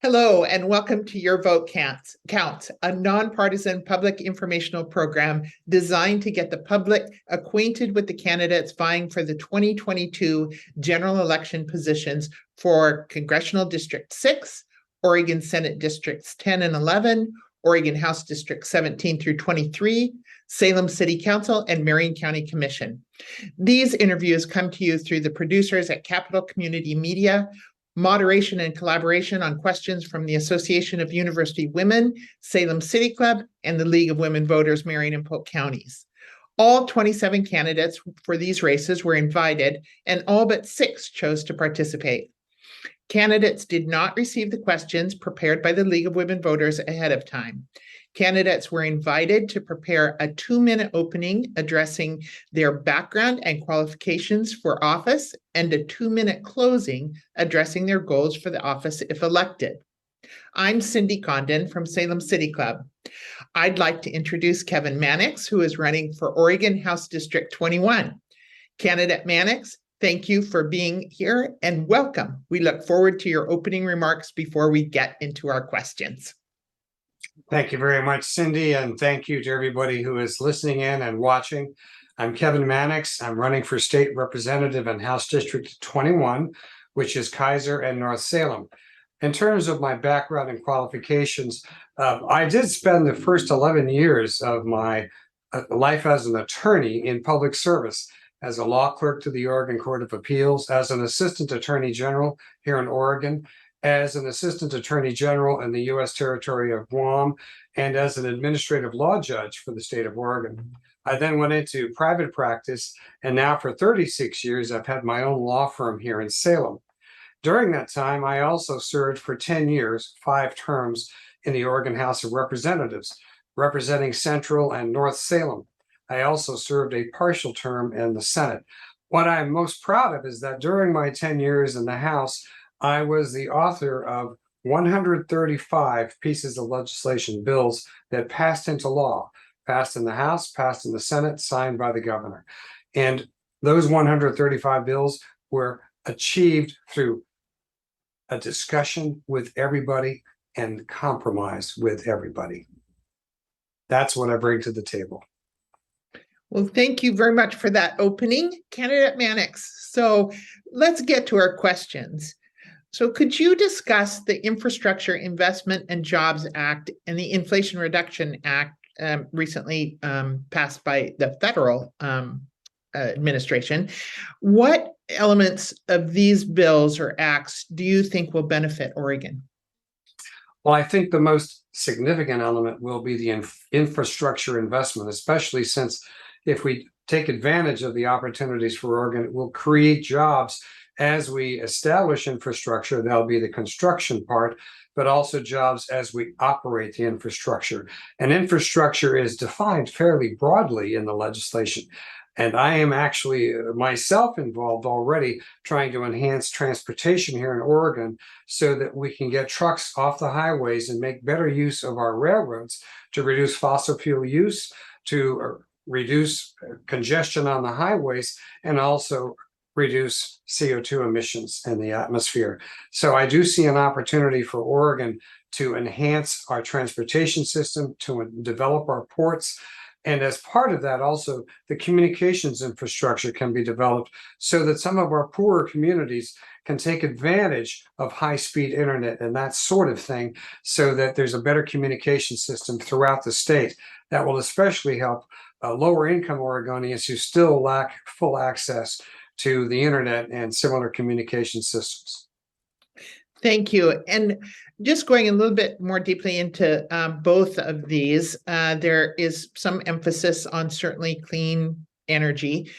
Hello, and welcome to Your Vote Counts, a nonpartisan public informational program designed to get the public acquainted with the candidates vying for the 2022 general election positions for Congressional District 6, Oregon Senate Districts 10 and 11, Oregon House Districts 17 through 23, Salem City Council, and Marion County Commission. These interviews come to you through the producers at Capital Community Media, moderation and collaboration on questions from the Association of University Women, Salem City Club, and the League of Women Voters, Marion and Polk Counties. All 27 candidates for these races were invited, and all but 6 chose to participate. Candidates did not receive the questions prepared by the League of Women Voters ahead of time. Candidates were invited to prepare a 2-minute opening addressing their background and qualifications for office and a 2-minute closing addressing their goals for the office if elected. I'm Cindy Condon from Salem City Club. I'd like to introduce Kevin Mannix, who is running for Oregon House District 21. Candidate Mannix, thank you for being here and welcome. We look forward to your opening remarks before we get into our questions. Thank you very much, Cindy, and thank you to everybody who is listening in and watching. I'm Kevin Mannix. I'm running for state representative in House District 21, which is Kaiser and North Salem. In terms of my background and qualifications, I did spend the first 11 years of my life as an attorney in public service, as a law clerk to the Oregon Court of Appeals, as an assistant attorney general here in Oregon, as an assistant attorney general in the U.S. territory of Guam, and as an administrative law judge for the state of Oregon. I then went into private practice, and now for 36 years, I've had my own law firm here in Salem. During that time, I also served for 10 years, 5 terms, in the Oregon House of Representatives, representing Central and North Salem. I also served a partial term in the Senate. What I'm most proud of is that during my 10 years in the House, I was the author of 135 pieces of legislation, bills that passed into law, passed in the House, passed in the Senate, signed by the governor. And those 135 bills were achieved through a discussion with everybody and compromise with everybody. That's what I bring to the table. Well, thank you very much for that opening, Candidate Mannix. So let's get to our questions. So could you discuss the Infrastructure Investment and Jobs Act and the Inflation Reduction Act recently passed by the federal administration? What elements of these bills or acts do you think will benefit Oregon? Well, I think the most significant element will be the infrastructure investment, especially since if we take advantage of the opportunities for Oregon, it will create jobs. As we establish infrastructure, that'll be the construction part, but also jobs as we operate the infrastructure. And infrastructure is defined fairly broadly in the legislation. And I am actually myself involved already trying to enhance transportation here in Oregon so that we can get trucks off the highways and make better use of our railroads to reduce fossil fuel use, to reduce congestion on the highways, and also reduce CO2 emissions in the atmosphere. So I do see an opportunity for Oregon to enhance our transportation system, to develop our ports. And as part of that, also the communications infrastructure can be developed so that some of our poorer communities can take advantage of high-speed internet and that sort of thing, so that there's a better communication system throughout the state. That will especially help lower-income Oregonians who still lack full access to the internet and similar communication systems. Thank you. And just going a little bit more deeply into both of these, there is some emphasis on certainly clean energy.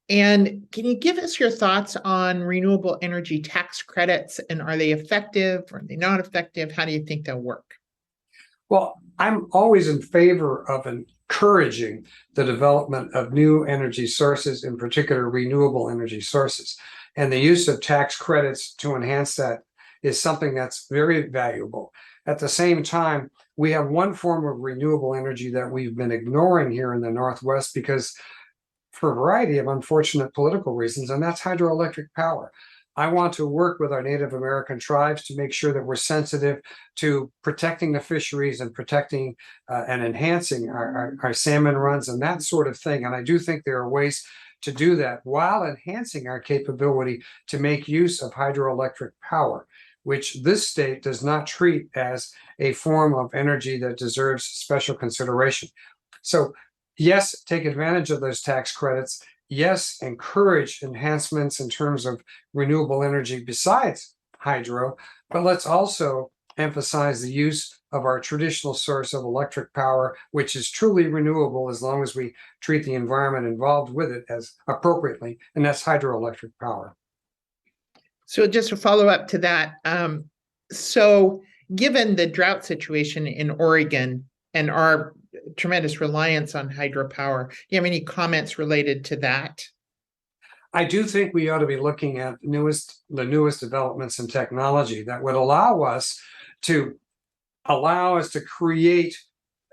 And can you give us your thoughts on renewable energy tax credits, and are they effective or are they not effective? How do you think they'll work? Well, I'm always in favor of encouraging the development of new energy sources, in particular renewable energy sources. And the use of tax credits to enhance that is something that's very valuable. At the same time, we have one form of renewable energy that we've been ignoring here in the Northwest because for a variety of unfortunate political reasons, and that's hydroelectric power. I want to work with our Native American tribes to make sure that we're sensitive to protecting the fisheries and protecting and enhancing our salmon runs and that sort of thing. And I do think there are ways to do that while enhancing our capability to make use of hydroelectric power, which this state does not treat as a form of energy that deserves special consideration. So yes, take advantage of those tax credits. Yes, encourage enhancements in terms of renewable energy besides hydro, but let's also emphasize the use of our traditional source of electric power, which is truly renewable as long as we treat the environment involved with it as appropriately, and that's hydroelectric power. So just to follow up to that, so given the drought situation in Oregon and our tremendous reliance on hydropower, do you have any comments related to that? I do think we ought to be looking at the newest developments in technology that would allow us to create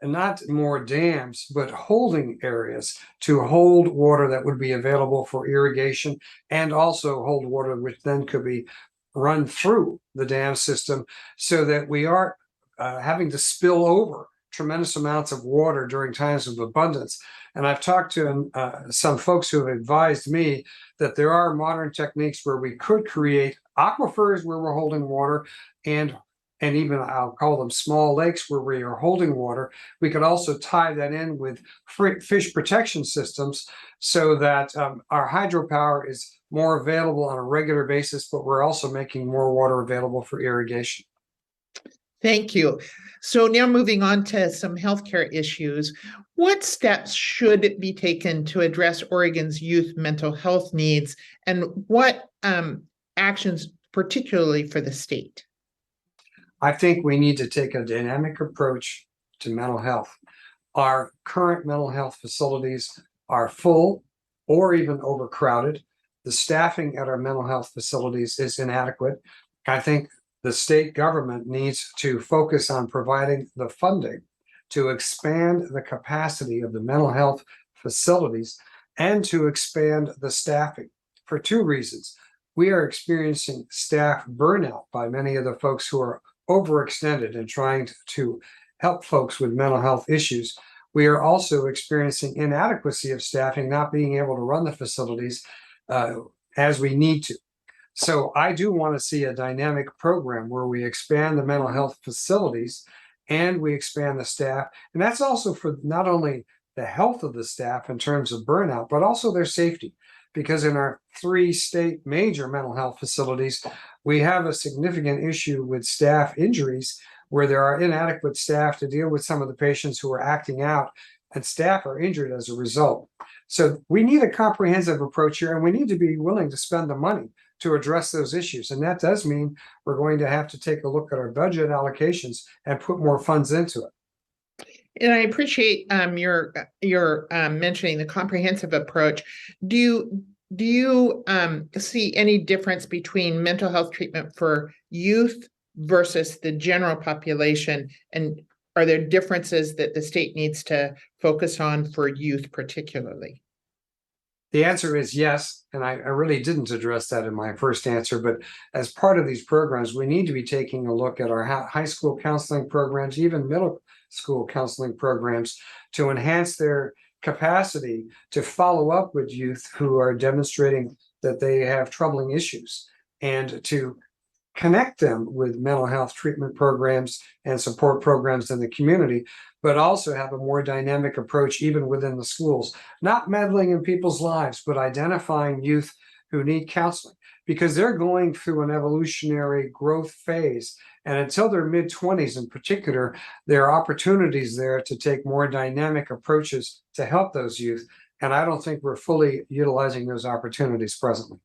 not more dams, but holding areas to hold water that would be available for irrigation and also hold water which then could be run through the dam system so that we aren't having to spill over tremendous amounts of water during times of abundance. And I've talked to some folks who have advised me that there are modern techniques where we could create aquifers where we're holding water and even I'll call them small lakes where we are holding water. We could also tie that in with fish protection systems so that our hydropower is more available on a regular basis, but we're also making more water available for irrigation. Thank you. So now moving on to some healthcare issues, what steps should be taken to address Oregon's youth mental health needs, and what actions particularly for the state? I think we need to take a dynamic approach to mental health. Our current mental health facilities are full or even overcrowded. The staffing at our mental health facilities is inadequate. I think the state government needs to focus on providing the funding to expand the capacity of the mental health facilities and to expand the staffing for two reasons. We are experiencing staff burnout by many of the folks who are overextended and trying to help folks with mental health issues. We are also experiencing inadequacy of staffing, not being able to run the facilities as we need to. So I do want to see a dynamic program where we expand the mental health facilities and we expand the staff. And that's also for not only the health of the staff in terms of burnout, but also their safety. Because in our 3 state major mental health facilities, we have a significant issue with staff injuries where there are inadequate staff to deal with some of the patients who are acting out, and staff are injured as a result. So we need a comprehensive approach here, and we need to be willing to spend the money to address those issues. And that does mean we're going to have to take a look at our budget allocations and put more funds into it. And I appreciate your mentioning the comprehensive approach. Do you see any difference between mental health treatment for youth versus the general population? And are there differences that the state needs to focus on for youth particularly? The answer is yes, and I really didn't address that in my first answer, but as part of these programs, we need to be taking a look at our high school counseling programs, even middle school counseling programs, to enhance their capacity to follow up with youth who are demonstrating that they have troubling issues and to connect them with mental health treatment programs and support programs in the community, but also have a more dynamic approach even within the schools, not meddling in people's lives, but identifying youth who need counseling because they're going through an evolutionary growth phase. And until their mid-20s in particular, there are opportunities there to take more dynamic approaches to help those youth. And I don't think we're fully utilizing those opportunities presently.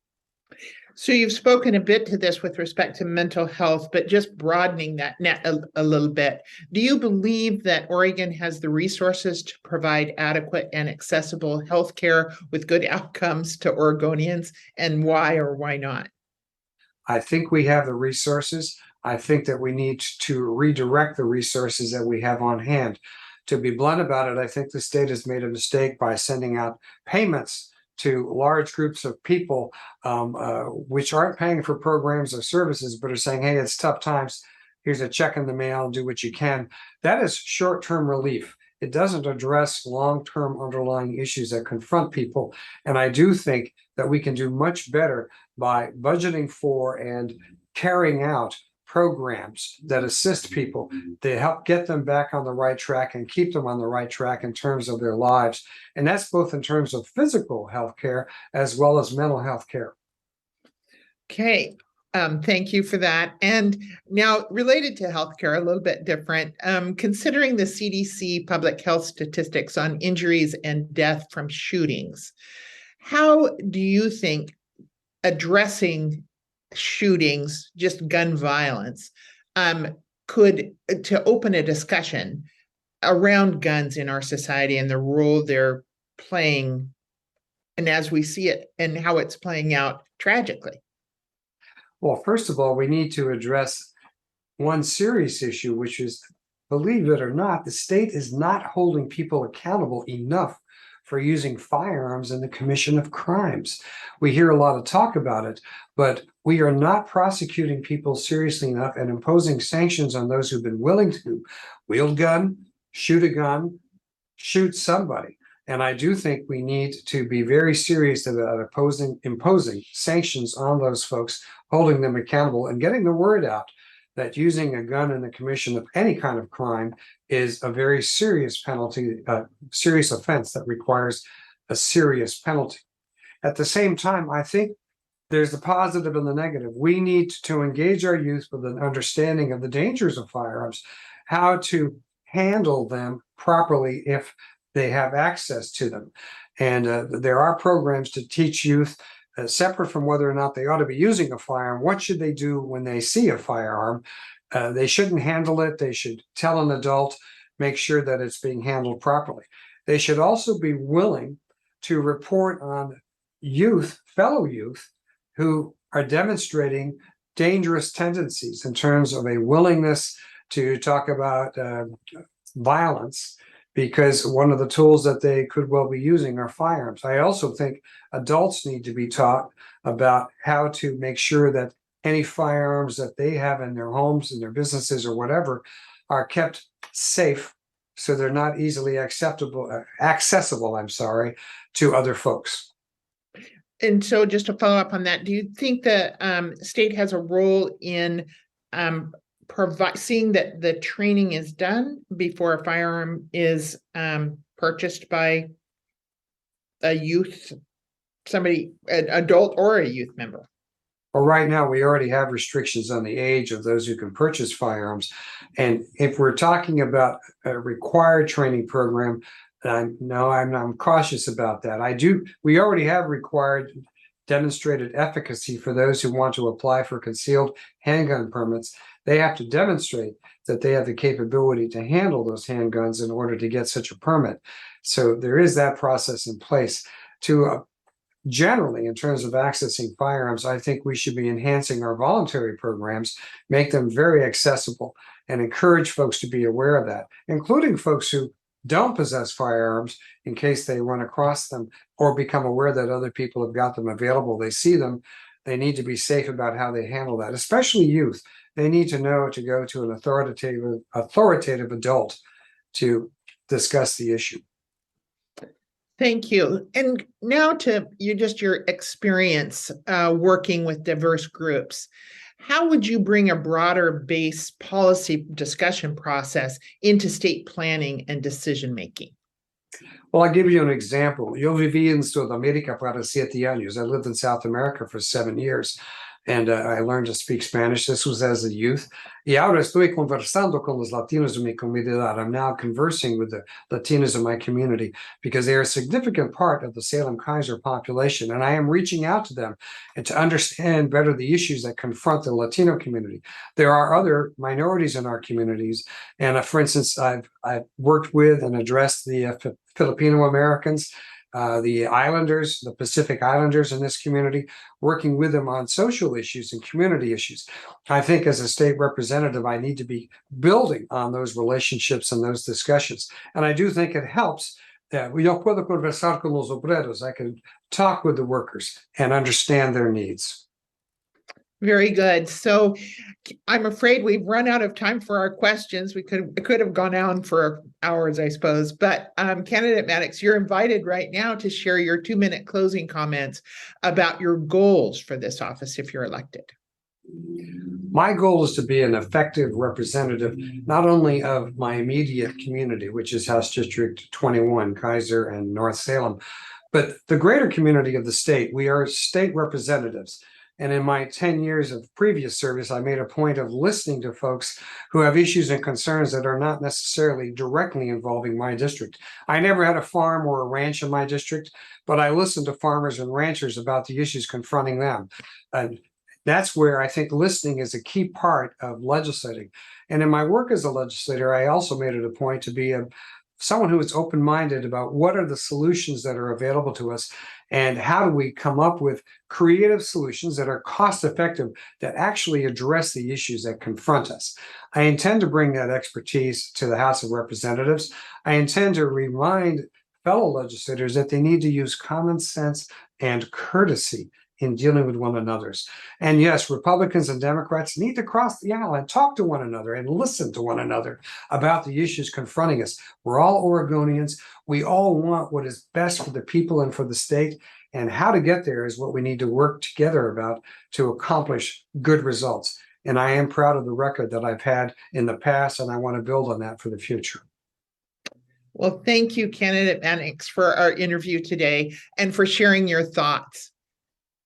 So you've spoken a bit to this with respect to mental health, but just broadening that net a little bit. Do you believe that Oregon has the resources to provide adequate and accessible health care with good outcomes to Oregonians, and why or why not? I think we have the resources. I think that we need to redirect the resources that we have on hand. To be blunt about it, I think the state has made a mistake by sending out payments to large groups of people, which aren't paying for programs or services, but are saying, hey, it's tough times. Here's a check in the mail, do what you can. That is short-term relief. It doesn't address long-term underlying issues that confront people. And I do think that we can do much better by budgeting for and carrying out programs that assist people to help get them back on the right track and keep them on the right track in terms of their lives. And that's both in terms of physical health care as well as mental health care. Okay. Thank you for that. And now, related to healthcare, a little bit different. Considering the CDC public health statistics on injuries and death from shootings, how do you think addressing shootings, just gun violence, could to open a discussion around guns in our society and the role they're playing, and as we see it, and how it's playing out tragically? Well, first of all, we need to address one serious issue, which is, believe it or not, the state is not holding people accountable enough for using firearms in the commission of crimes. We hear a lot of talk about it, but we are not prosecuting people seriously enough and imposing sanctions on those who've been willing to wield a gun, shoot somebody. And I do think we need to be very serious about imposing sanctions on those folks, holding them accountable, and getting the word out that using a gun in the commission of any kind of crime is a very serious penalty, serious offense that requires a serious penalty. At the same time, I think there's the positive and the negative. We need to engage our youth with an understanding of the dangers of firearms, how to handle them properly if they have access to them. And there are programs to teach youth, separate from whether or not they ought to be using a firearm, what should they do when they see a firearm? They shouldn't handle it. They should tell an adult, make sure that it's being handled properly. They should also be willing to report on fellow youth, who are demonstrating dangerous tendencies in terms of a willingness to talk about violence, because one of the tools that they could well be using are firearms. I also think adults need to be taught about how to make sure that any firearms that they have in their homes and their businesses or whatever are kept safe, so they're not easily accessible, to other folks. And so, just to follow up on that, do you think the state has a role in seeing that the training is done before a firearm is purchased by a youth, an adult or a youth member? Well, right now, we already have restrictions on the age of those who can purchase firearms. And if we're talking about a required training program, I'm cautious about that. We already have required demonstrated efficacy for those who want to apply for concealed handgun permits. They have to demonstrate that they have the capability to handle those handguns in order to get such a permit. So there is that process in place. Generally, in terms of accessing firearms, I think we should be enhancing our voluntary programs, make them very accessible, and encourage folks to be aware of that, including folks who don't possess firearms, in case they run across them or become aware that other people have got them available. They see them. They need to be safe about how they handle that, especially youth. They need to know to go to an authoritative adult to discuss the issue. Thank you. And now to your experience working with diverse groups. How would you bring a broader base policy discussion process into state planning and decision making? Well, I'll give you an example. Yo viví en Sudamérica para 7 años. I lived in South America for 7 years, and I learned to speak Spanish. This was as a youth. Y ahora estoy conversando con los latinos de mi comunidad. I'm now conversing with the Latinos in my community because they are a significant part of the Salem-Keizer population, and I am reaching out to them and to understand better the issues that confront the Latino community. There are other minorities in our communities, and for instance, I've worked with and addressed the Filipino Americans, the Islanders, the Pacific Islanders in this community, working with them on social issues and community issues. I think as a state representative, I need to be building on those relationships and those discussions. And I do think it helps yo puedo conversar con los obreros. I can talk with the workers and understand their needs. Very good. So I'm afraid we've run out of time for our questions. We could have gone on for hours, I suppose. But candidate Mannix, you're invited right now to share your 2-minute closing comments about your goals for this office if you're elected. My goal is to be an effective representative, not only of my immediate community, which is House District 21, Kaiser and North Salem, but the greater community of the state. We are state representatives. And in my 10 years of previous service, I made a point of listening to folks who have issues and concerns that are not necessarily directly involving my district. I never had a farm or a ranch in my district, but I listened to farmers and ranchers about the issues confronting them. And that's where I think listening is a key part of legislating. And in my work as a legislator, I also made it a point to be someone who is open-minded about what are the solutions that are available to us and how do we come up with creative solutions that are cost-effective that actually address the issues that confront us. I intend to bring that expertise to the House of Representatives. I intend to remind fellow legislators that they need to use common sense and courtesy in dealing with one another's. And yes, Republicans and Democrats need to cross the aisle and talk to one another and listen to one another about the issues confronting us. We're all Oregonians. We all want what is best for the people and for the state. And how to get there is what we need to work together about to accomplish good results. And I am proud of the record that I've had in the past, and I want to build on that for the future. Well, thank you, candidate Mannix, for our interview today and for sharing your thoughts.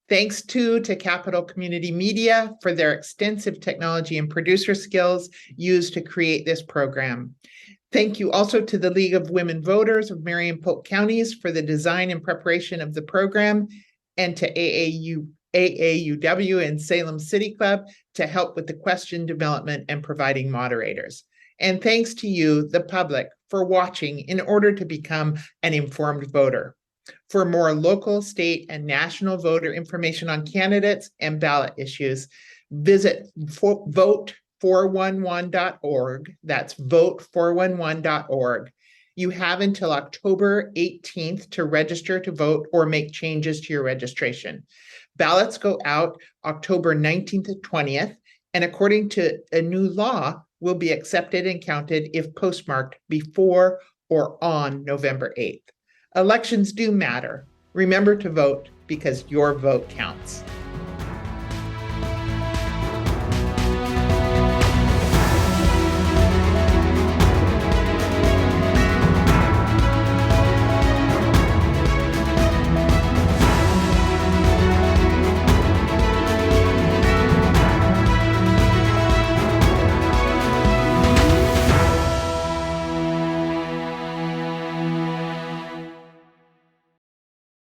Thanks to Capital Community Media for their extensive technology and producer skills used to create this program. Thank you also to the League of Women Voters of Marion Polk Counties for the design and preparation of the program, and to AAUW and Salem City Club to help with the question development and providing moderators. And thanks to you, the public, for watching in order to become an informed voter. For more local, state, and national voter information on candidates and ballot issues, visit vote411.org. That's vote411.org. You have until October 18th to register to vote or make changes to your registration. Ballots go out October 19th to 20th, and according to a new law, will be accepted and counted if postmarked before or on November 8th. Elections do matter. Remember to vote because your vote counts.